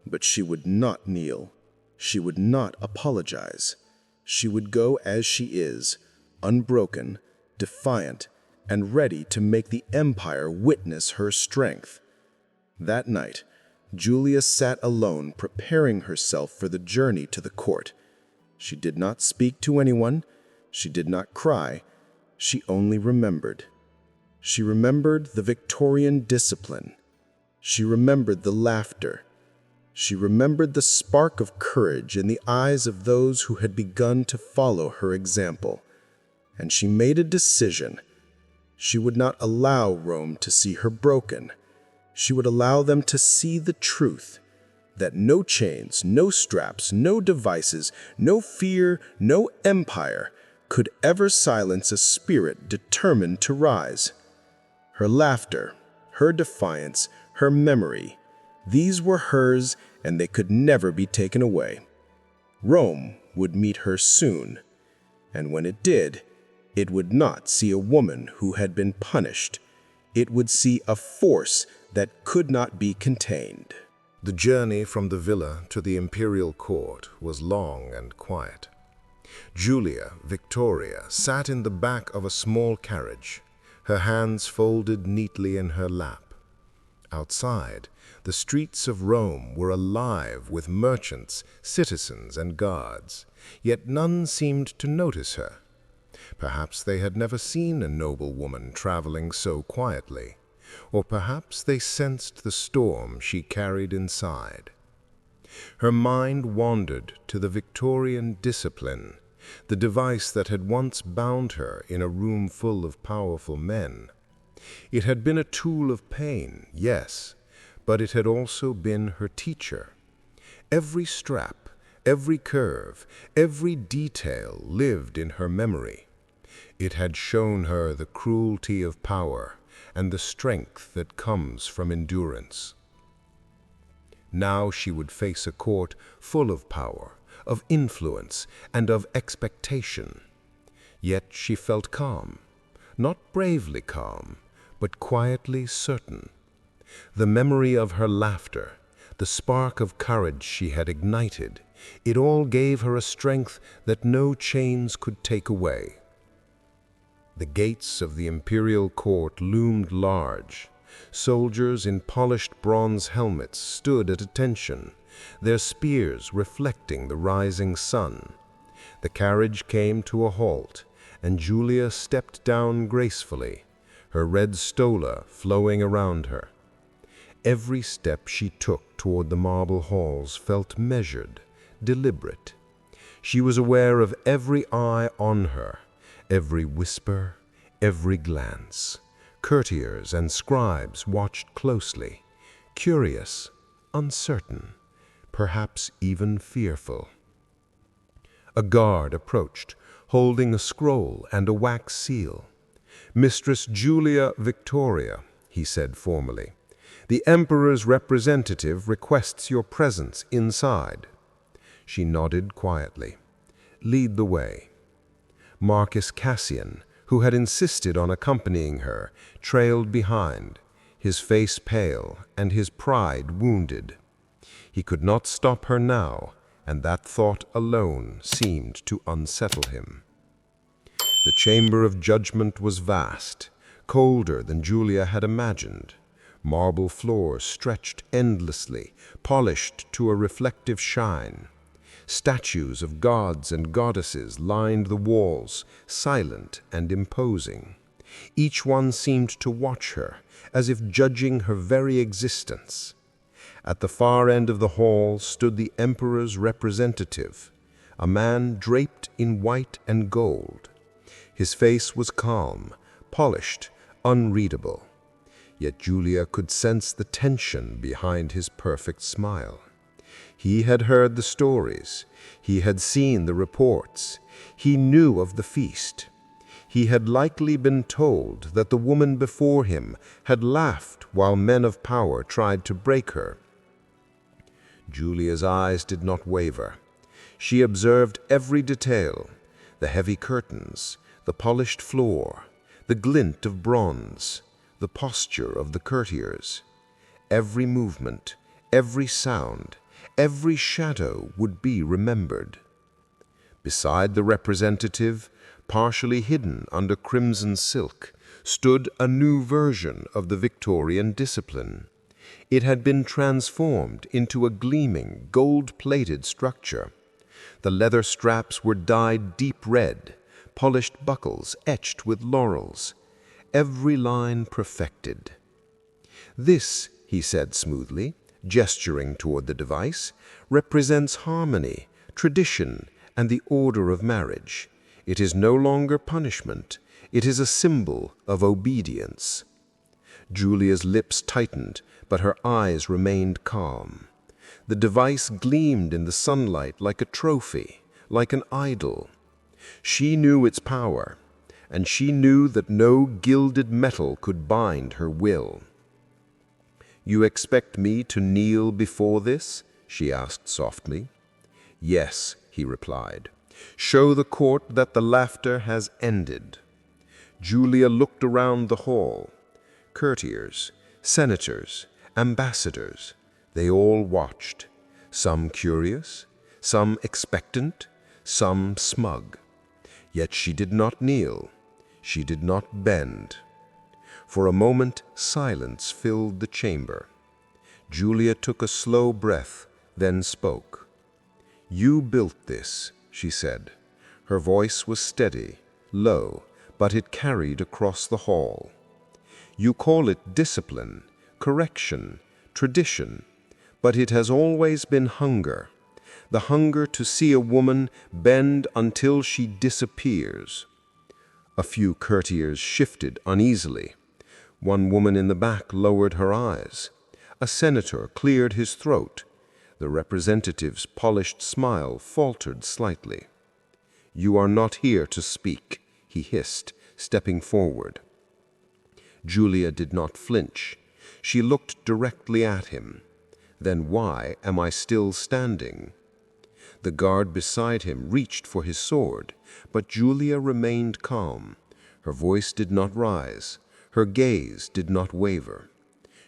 but she would not kneel. She would not apologize. She would go as she is, unbroken, defiant, and ready to make the empire witness her strength. That night, Julia sat alone, preparing herself for the journey to the court. She did not speak to anyone. She did not cry. She only remembered. She remembered the Victorian discipline. She remembered the laughter. She remembered the spark of courage in the eyes of those who had begun to follow her example. And she made a decision. She would not allow Rome to see her broken. She would allow them to see the truth, that no chains, no straps, no devices, no fear, no empire could ever silence a spirit determined to rise. Her laughter,
her defiance, her memory. These were hers, and they could never be taken away. Rome would meet her soon, and when it did, it would not see a woman who had been punished. It would see a force that could not be contained.
The journey from the villa to the imperial court was long and quiet. Julia Victoria sat in the back of a small carriage, her hands folded neatly in her lap. Outside, the streets of Rome were alive with merchants, citizens, and guards, yet none seemed to notice her. Perhaps they had never seen a noble woman traveling so quietly, or perhaps they sensed the storm she carried inside. Her mind wandered to the Victorian discipline, the device that had once bound her in a room full of powerful men. It had been a tool of pain, yes, but it had also been her teacher. Every strap, every curve, every detail lived in her memory. It had shown her the cruelty of power and the strength that comes from endurance. Now she would face a court full of power, of influence, and of expectation. Yet she felt calm, not bravely calm, but quietly certain. The memory of her laughter, the spark of courage she had ignited, it all gave her a strength that no chains could take away. The gates of the imperial court loomed large. Soldiers in polished bronze helmets stood at attention, their spears reflecting the rising sun. The carriage came to a halt, and Julia stepped down gracefully, her red stola flowing around her. Every step she took toward the marble halls felt measured, deliberate. She was aware of every eye on her, every whisper, every glance. Courtiers and scribes watched closely, curious, uncertain, perhaps even fearful. A guard approached, holding a scroll and a wax seal. "Mistress Julia Victoria," he said formally, "the Emperor's representative requests your presence inside." She nodded quietly. "Lead the way." Marcus Cassian, who had insisted on accompanying her, trailed behind, his face pale and his pride wounded. He could not stop her now, and that thought alone seemed to unsettle him. The chamber of judgment was vast, colder than Julia had imagined. Marble floors stretched endlessly, polished to a reflective shine. Statues of gods and goddesses lined the walls, silent and imposing. Each one seemed to watch her, as if judging her very existence. At the far end of the hall stood the Emperor's representative, a man draped in white and gold. His face was calm, polished, unreadable. Yet Julia could sense the tension behind his perfect smile. He had heard the stories. He had seen the reports. He knew of the feast. He had likely been told that the woman before him had laughed while men of power tried to break her. Julia's eyes did not waver. She observed every detail: the heavy curtains, the polished floor, the glint of bronze, the posture of the courtiers. Every movement, every sound, every shadow would be remembered. Beside the representative, partially hidden under crimson silk, stood a new version of the Victorian discipline. It had been transformed into a gleaming, gold-plated structure. The leather straps were dyed deep red, polished buckles etched with laurels, every line perfected. "This," he said smoothly, gesturing toward the device, "represents harmony, tradition, and the order of marriage. It is no longer punishment. It is a symbol of obedience." Julia's lips tightened, but her eyes remained calm. The device gleamed in the sunlight like a trophy, like an idol. She knew its power, and she knew that no gilded metal could bind her will.
"You expect me to kneel before this?" she asked softly. "Yes," he replied. "Show the court that the laughter has ended." Julia looked around the hall. Courtiers, senators, ambassadors, they all watched, some curious, some expectant, some smug. Yet she did not kneel, she did not bend. For a moment, silence filled the chamber. Julia took a slow breath, then spoke. "You built this," she said. Her voice was steady, low, but it carried across the hall. "You call it discipline, correction, tradition, but it has always been hunger. The hunger to see a woman bend until she disappears." A few courtiers shifted uneasily. One woman in the back lowered her eyes. A senator cleared his throat. The representative's polished smile faltered slightly. "You are not here to speak," he hissed, stepping forward. Julia did not flinch. She looked directly at him. "Then why am I still standing?" The guard beside him reached for his sword, but Julia remained calm. Her voice did not rise. Her gaze did not waver.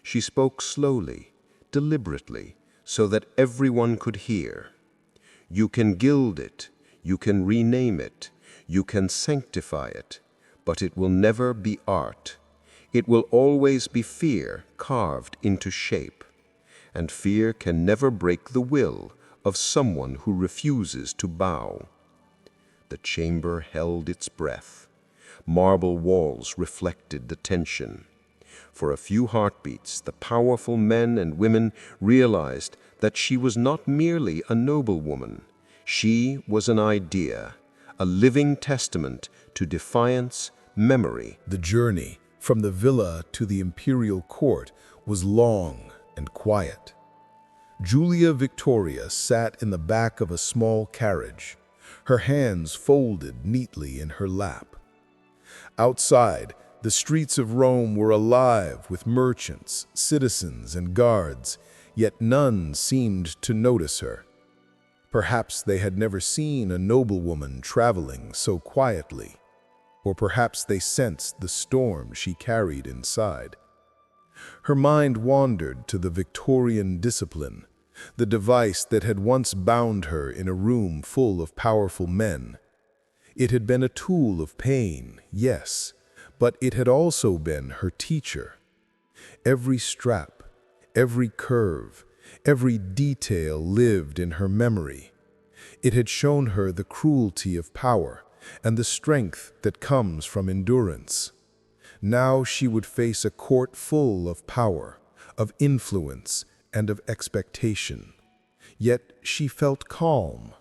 She spoke slowly, deliberately, so that everyone could hear. "You can gild it, you can rename it, you can sanctify it, but it will never be art. It will always be fear carved into shape. And fear can never break the will of someone who refuses to bow." The chamber held its breath. Marble walls reflected the tension. For a few heartbeats, the powerful men and women realized that she was not merely a noblewoman. She was an idea, a living testament to defiance, memory.
The journey from the villa to the imperial court was long and quiet. Julia Victoria sat in the back of a small carriage, her hands folded neatly in her lap. Outside, the streets of Rome were alive with merchants, citizens, and guards, yet none seemed to notice her. Perhaps they had never seen a noblewoman traveling so quietly, or perhaps they sensed the storm she carried inside. Her mind wandered to the Victorian discipline, the device that had once bound her in a room full of powerful men. It had been a tool of pain, yes, but it had also been her teacher. Every strap, every curve, every detail lived in her memory. It had shown her the cruelty of power and the strength that comes from endurance. Now she would face a court full of power, of influence, and of expectation. Yet she felt calm,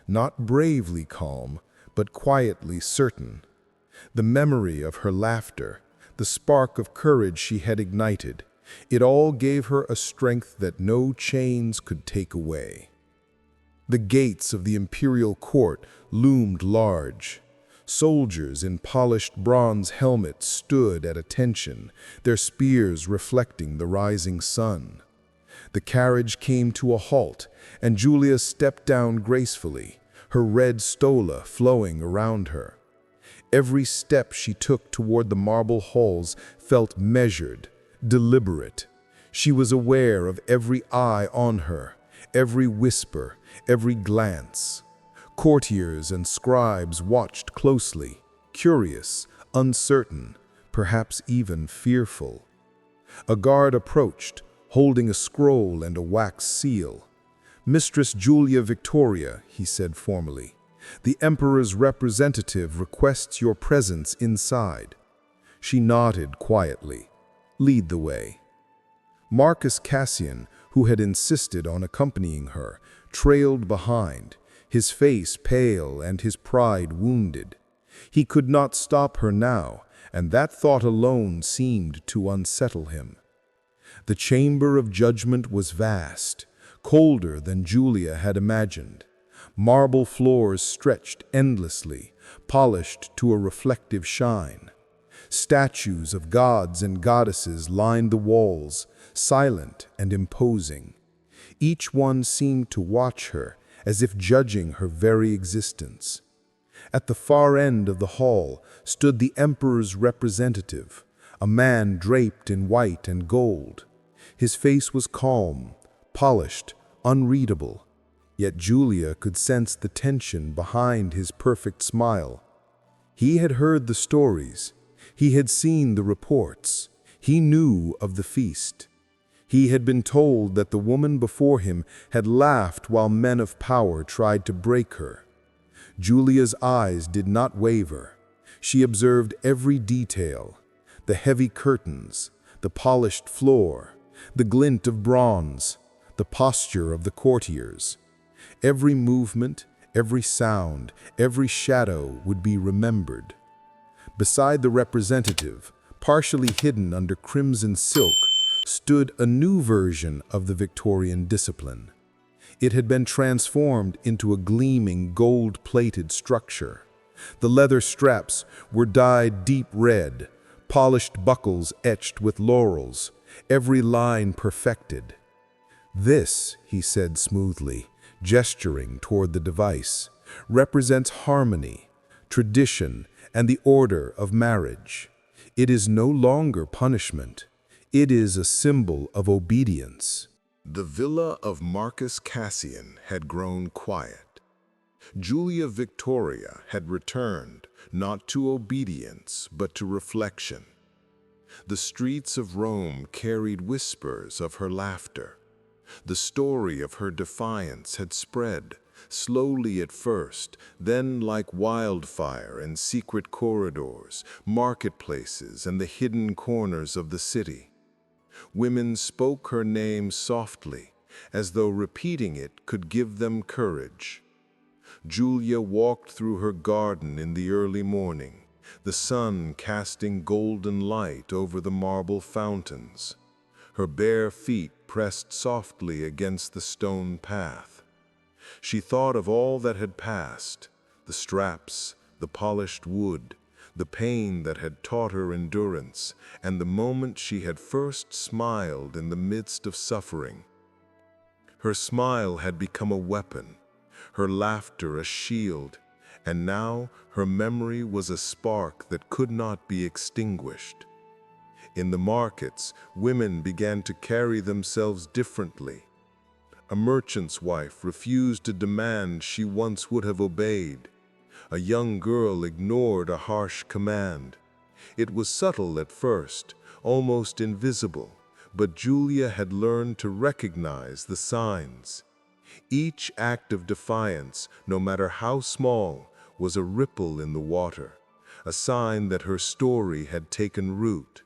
not bravely calm, but quietly certain. The memory of her laughter, the spark of courage she had ignited, it all gave her a strength that no chains could take away. The gates of the imperial court loomed large. Soldiers in polished bronze helmets stood at attention, their spears reflecting the rising sun. The carriage came to a halt, and Julia stepped down gracefully, her red stola flowing around her. Every step she took toward the marble halls felt measured, deliberate. She was aware of every eye on her, every whisper, every glance. Courtiers and scribes watched closely, curious, uncertain, perhaps even fearful. A guard approached, holding a scroll and a wax seal. "Mistress Julia Victoria," he said formally, "the Emperor's representative requests your presence inside." She nodded quietly. "Lead the way." Marcus Cassian, who had insisted on accompanying her, trailed behind, his face pale and his pride wounded. He could not stop her now, and that thought alone seemed to unsettle him. The chamber of judgment was vast, colder than Julia had imagined. Marble floors stretched endlessly, polished to a reflective shine. Statues of gods and goddesses lined the walls, silent and imposing. Each one seemed to watch her, as if judging her very existence. At the far end of the hall stood the emperor's representative, a man draped in white and gold. His face was calm, polished, unreadable, yet Julia could sense the tension behind his perfect smile. He had heard the stories. He had seen the reports. He knew of the feast. He had been told that the woman before him had laughed while men of power tried to break her. Julia's eyes did not waver. She observed every detail: the heavy curtains, the polished floor, the glint of bronze, the posture of the courtiers. Every movement, every sound, every shadow would be remembered. Beside the representative, partially hidden under crimson silk, stood a new version of the Victorian discipline. It had been transformed into a gleaming gold-plated structure. The leather straps were dyed deep red, polished buckles etched with laurels, every line perfected. "This," he said smoothly, gesturing toward the device, "represents harmony, tradition, and the order of marriage. It is no longer punishment. It is a symbol of obedience."
The villa of Marcus Cassian had grown quiet. Julia Victoria had returned, not to obedience, but to reflection. The streets of Rome carried whispers of her laughter. The story of her defiance had spread, slowly at first, then like wildfire in secret corridors, marketplaces, and the hidden corners of the city. Women spoke her name softly, as though repeating it could give them courage. Julia walked through her garden in the early morning, the sun casting golden light over the marble fountains. Her bare feet pressed softly against the stone path. She thought of all that had passed, the straps, the polished wood, the pain that had taught her endurance, and the moment she had first smiled in the midst of suffering. Her smile had become a weapon, her laughter a shield, and now her memory was a spark that could not be extinguished. In the markets, women began to carry themselves differently. A merchant's wife refused a demand she once would have obeyed. A young girl ignored a harsh command. It was subtle at first, almost invisible, but Julia had learned to recognize the signs. Each act of defiance, no matter how small, was a ripple in the water, a sign that her story had taken root.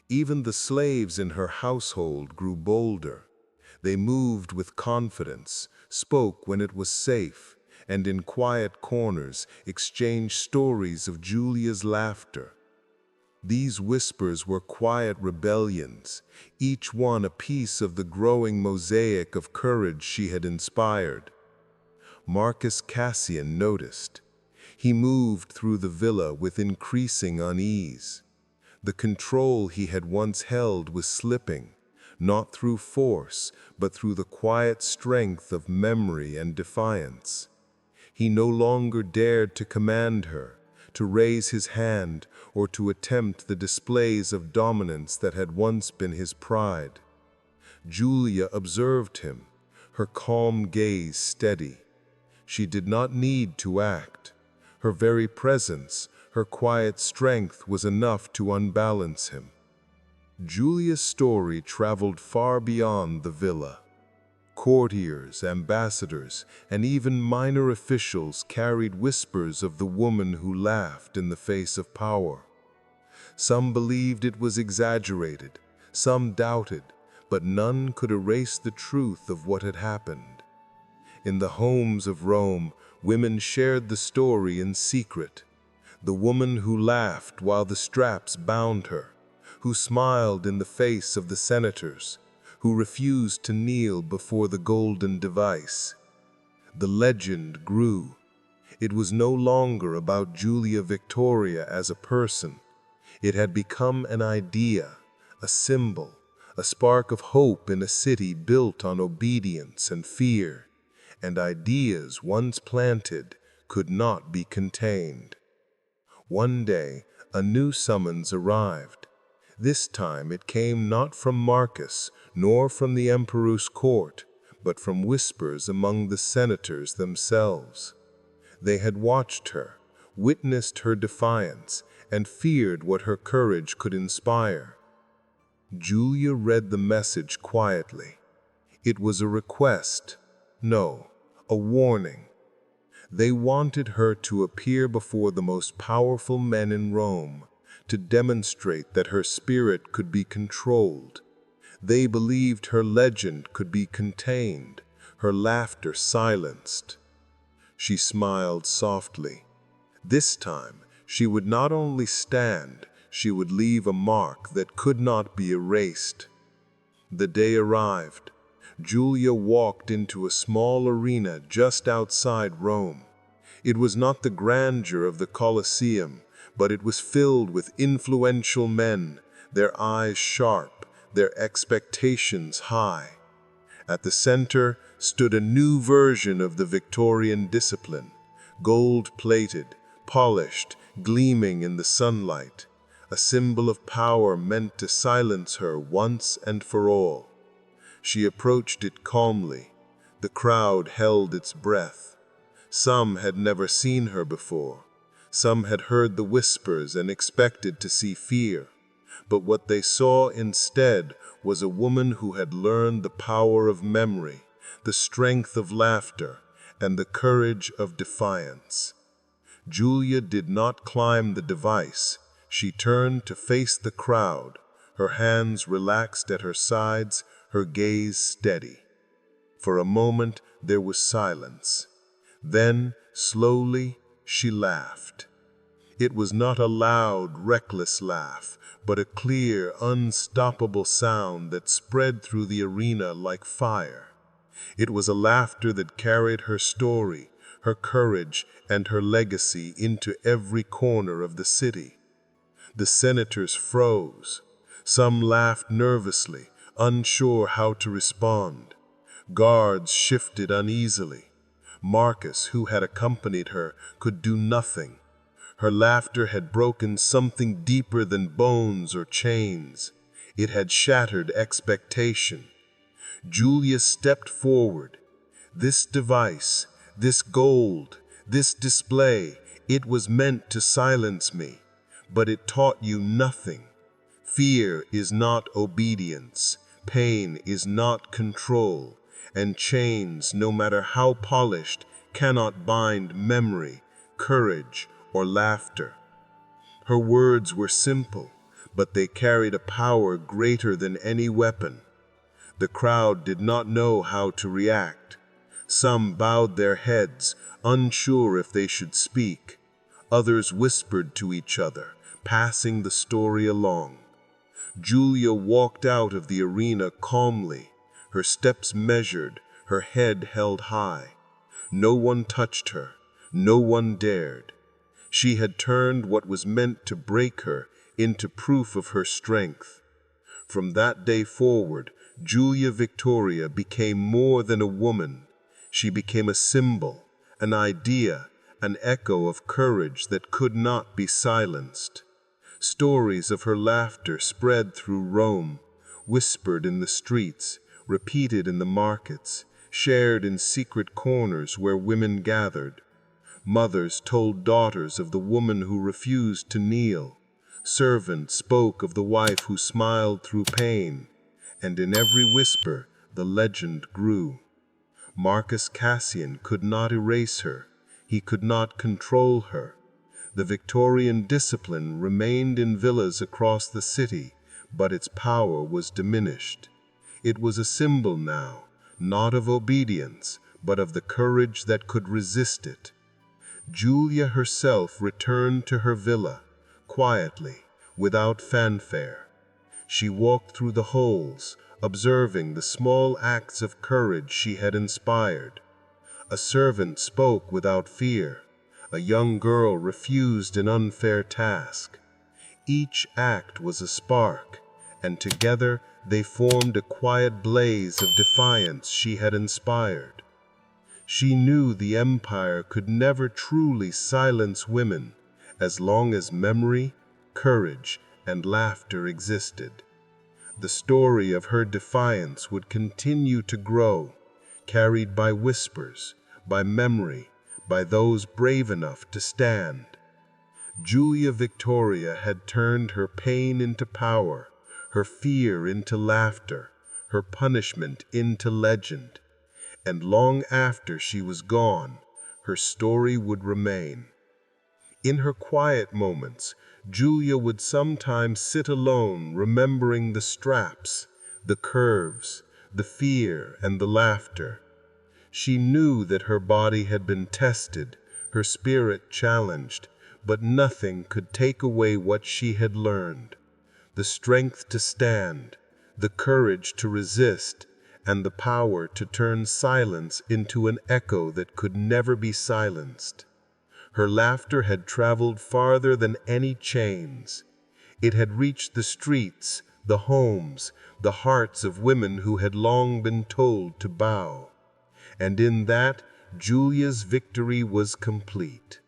Even the slaves in her household grew bolder. They moved with confidence, spoke when it was safe, and in quiet corners exchanged stories of Julia's laughter. These whispers were quiet rebellions, each one a piece of the growing mosaic of courage she had inspired. Marcus Cassian noticed. He moved through the villa with increasing unease. The control he had once held was slipping, not through force, but through the quiet strength of memory and defiance. He no longer dared to command her, to raise his hand, or to attempt the displays of dominance that had once been his pride. Julia observed him, her calm gaze steady. She did not need to act. Her very presence, her quiet strength was enough to unbalance him. Julia's story traveled far beyond the villa. Courtiers, ambassadors, and even minor officials carried whispers of the woman who laughed in the face of power. Some believed it was exaggerated, some doubted, but none could erase the truth of what had happened. In the homes of Rome, women shared the story in secret. The woman who laughed while the straps bound her, who smiled in the face of the senators, who refused to kneel before the golden device. The legend grew. It was no longer about Julia Victoria as a person.
It had become an idea, a symbol, a spark of hope in a city built on obedience and fear. And ideas once planted could not be contained. One day, a new summons arrived. This time it came not from Marcus, nor from the emperor's court, but from whispers among the senators themselves. They had watched her, witnessed her defiance, and feared what her courage could inspire. Julia read the message quietly. It was a request, no, a warning. They wanted her to appear before the most powerful men in Rome, to demonstrate that her spirit could be controlled. They believed her legend could be contained, her laughter silenced. She smiled softly. This time, she would not only stand, she would leave a mark that could not be erased. The day arrived. Julia walked into a small arena just outside Rome. It was not the grandeur of the Colosseum, but it was filled with influential men, their eyes sharp, their expectations high. At the center stood a new version of the Victorian discipline, gold-plated, polished, gleaming in the sunlight, a symbol of power meant to silence her once and for all. She approached it calmly. The crowd held its breath. Some had never seen her before. Some had heard the whispers and expected to see fear. But what they saw instead was a woman who had learned the power of memory, the strength of laughter, and the courage of defiance. Julia did not climb the device. She turned to face the crowd, her hands relaxed at her sides, her gaze steady. For a moment there was silence. Then, slowly, she laughed. It was not a loud, reckless laugh, but a clear, unstoppable sound that spread through the arena like fire. It was a laughter that carried her story, her courage, and her legacy into every corner of the city. The senators froze. Some laughed nervously, unsure how to respond. Guards shifted uneasily. Marcus, who had accompanied her, could do nothing. Her laughter had broken something deeper than bones or chains. It had shattered expectation. Julia stepped forward. This device, this gold, this display, it was meant to silence me, but it taught you nothing. Fear is not obedience, pain is not control, and chains, no matter how polished, cannot bind memory, courage, or laughter. Her words were simple, but they carried a power greater than any weapon. The crowd did not know how to react. Some bowed their heads, unsure if they should speak. Others whispered to each other, passing the story along. Julia walked out of the arena calmly, her steps measured, her head held high. No one touched her, no one dared. She had turned what was meant to break her into proof of her strength. From that day forward, Julia Victoria became more than a woman. She became a symbol, an idea, an echo of courage that could not be silenced. Stories of her laughter spread through Rome, whispered in the streets, repeated in the markets, shared in secret corners where women gathered. Mothers told daughters of the woman who refused to kneel. Servants spoke of the wife who smiled through pain. And in every whisper, the legend grew. Marcus Cassian could not erase her. He could not control her. The Victorian discipline remained in villas across the city, but its power was diminished. It was a symbol now, not of obedience, but of the courage that could resist it. Julia herself returned to her villa, quietly, without fanfare. She walked through the halls, observing the small acts of courage she had inspired. A servant spoke without fear. A young girl refused an unfair task. Each act was a spark, and together they formed a quiet blaze of defiance she had inspired. She knew the empire could never truly silence women as long as memory, courage, and laughter existed. The story of her defiance would continue to grow, carried by whispers, by memory, by those brave enough to stand. Julia Victoria had turned her pain into power, her fear into laughter, her punishment into legend. And long after she was gone, her story would remain. In her quiet moments, Julia would sometimes sit alone remembering the straps, the curves, the fear, and the laughter. She knew that her body had been tested, her spirit challenged, but nothing could take away what she had learned: the strength to stand, the courage to resist, and the power to turn silence into an echo that could never be silenced. Her laughter had traveled farther than any chains. It had reached the streets, the homes, the hearts of women who had long been told to bow. And in that, Julia's victory was complete.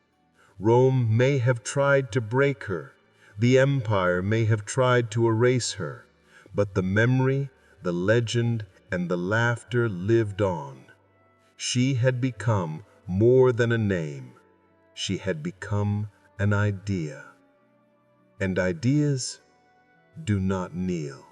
Rome may have tried to break her, the empire may have tried to erase her, but the memory, the legend, and the laughter lived on. She had become more than a name. She had become an idea. And ideas do not kneel.